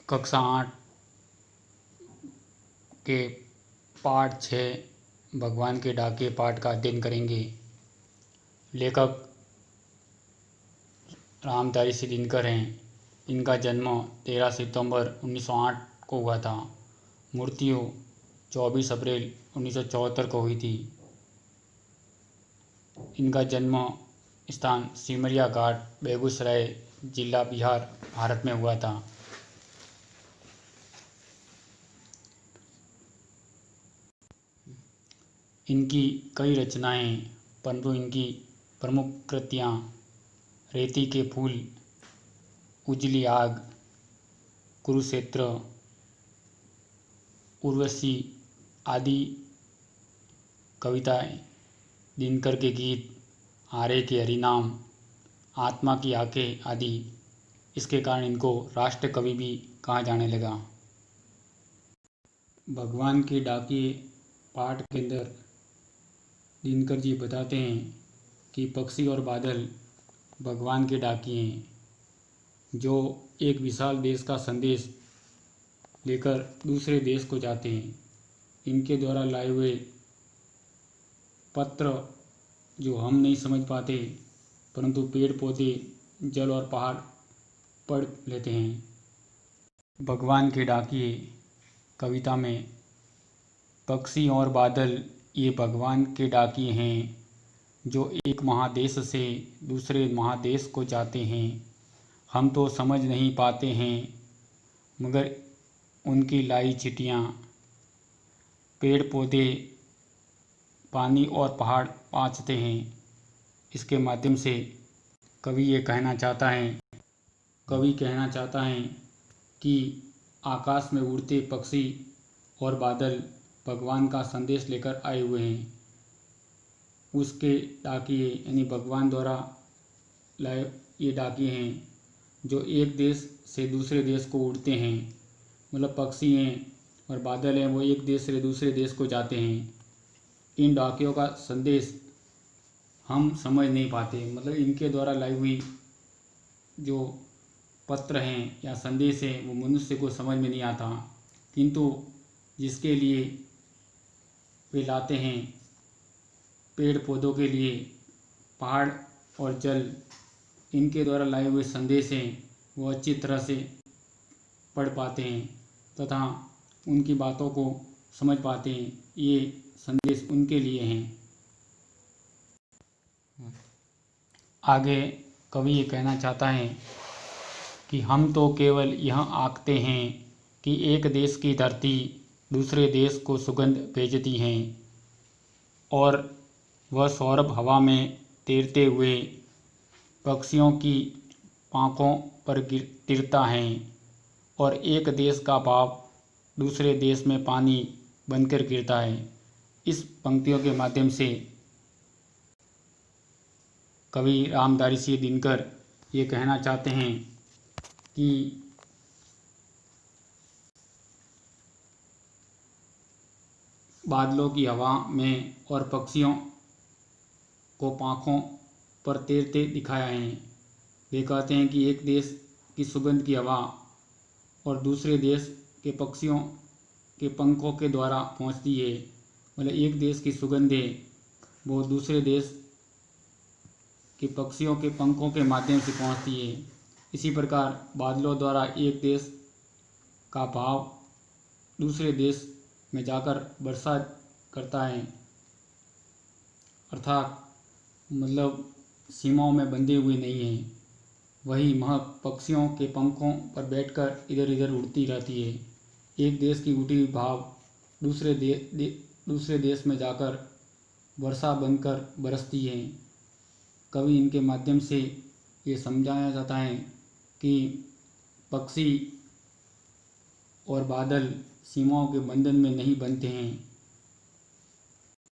कक्षा 8 के पाठ 6 भगवान के डाके पाठ का अध्ययन करेंगे। लेखक रामधारी दिनकर हैं। इनका जन्म 13 सितंबर 1908 को हुआ था। मृत्यु 24 अप्रैल 1974 को हुई थी। इनका जन्म स्थान सिमरिया घाट, बेगूसराय जिला, बिहार, भारत में हुआ था। इनकी कई रचनाएं, परंतु इनकी प्रमुख कृतियां रेती के फूल, उजली आग, कुरुक्षेत्र, उर्वशी आदि कविताएं, दिनकर के गीत, आर्य के हरिनाम, आत्मा की आंखें आदि। इसके कारण इनको राष्ट्र कवि भी कहा जाने लगा। भगवान के डाकिए पाठ के अंदर दिनकर जी बताते हैं कि पक्षी और बादल भगवान के डाकिए हैं, जो एक विशाल देश का संदेश लेकर दूसरे देश को जाते हैं। इनके द्वारा लाए हुए पत्र जो हम नहीं समझ पाते, परंतु पेड़ पौधे, जल और पहाड़ पढ़ लेते हैं। भगवान के डाकिए कविता में पक्षी और बादल ये भगवान के डाकिए हैं, जो एक महादेश से दूसरे महादेश को जाते हैं। हम तो समझ नहीं पाते हैं, मगर उनकी लाई चिट्ठियाँ पेड़ पौधे, पानी और पहाड़ पाँचते हैं। इसके माध्यम से कवि कहना चाहता है कि आकाश में उड़ते पक्षी और बादल भगवान का संदेश लेकर आए हुए हैं। उसके डाकिए यानी भगवान द्वारा लाए ये डाकिए हैं, जो एक देश से दूसरे देश को उड़ते हैं। मतलब पक्षी हैं और बादल हैं, वो एक देश से दूसरे देश को जाते हैं। इन डाकियों का संदेश हम समझ नहीं पाते, मतलब इनके द्वारा लाई हुई जो पत्र हैं या संदेश हैं वो मनुष्य को समझ में नहीं आता, किंतु जिसके लिए वे लाते हैं, पेड़ पौधों के लिए पहाड़ और जल, इनके द्वारा लाए हुए संदेश हैं वो अच्छी तरह से पढ़ पाते हैं तथा उनकी बातों को समझ पाते हैं। ये संदेश उनके लिए हैं। आगे कवि ये कहना चाहता है कि हम तो केवल यह आंकते हैं कि एक देश की धरती दूसरे देश को सुगंध भेजती हैं और वह सौरभ हवा में तैरते हुए पक्षियों की पाँखों पर गिरता है और एक देश का भाव दूसरे देश में पानी बनकर गिरता है। इस पंक्तियों के माध्यम से कवि रामधारी दिनकर ये कहना चाहते हैं कि बादलों की हवा में और पक्षियों को पाँखों पर तैरते दिखाया है। वे कहते हैं कि एक देश की सुगंध की हवा और दूसरे देश के पक्षियों के पंखों के द्वारा पहुंचती है। मतलब एक देश की सुगंध है वो दूसरे देश के पक्षियों के पंखों के माध्यम से पहुंचती है। इसी प्रकार बादलों द्वारा एक देश का भाव दूसरे देश में जाकर वर्षा करता है, अर्थात मतलब सीमाओं में बंधे हुए नहीं हैं। वही महक पक्षियों के पंखों पर बैठकर इधर इधर उड़ती रहती है। एक देश की उठी हुई भाव दूसरे देश में जाकर वर्षा बनकर बरसती है। कवि इनके माध्यम से ये समझाया जाता है कि पक्षी और बादल सीमाओं के बंधन में नहीं बनते हैं,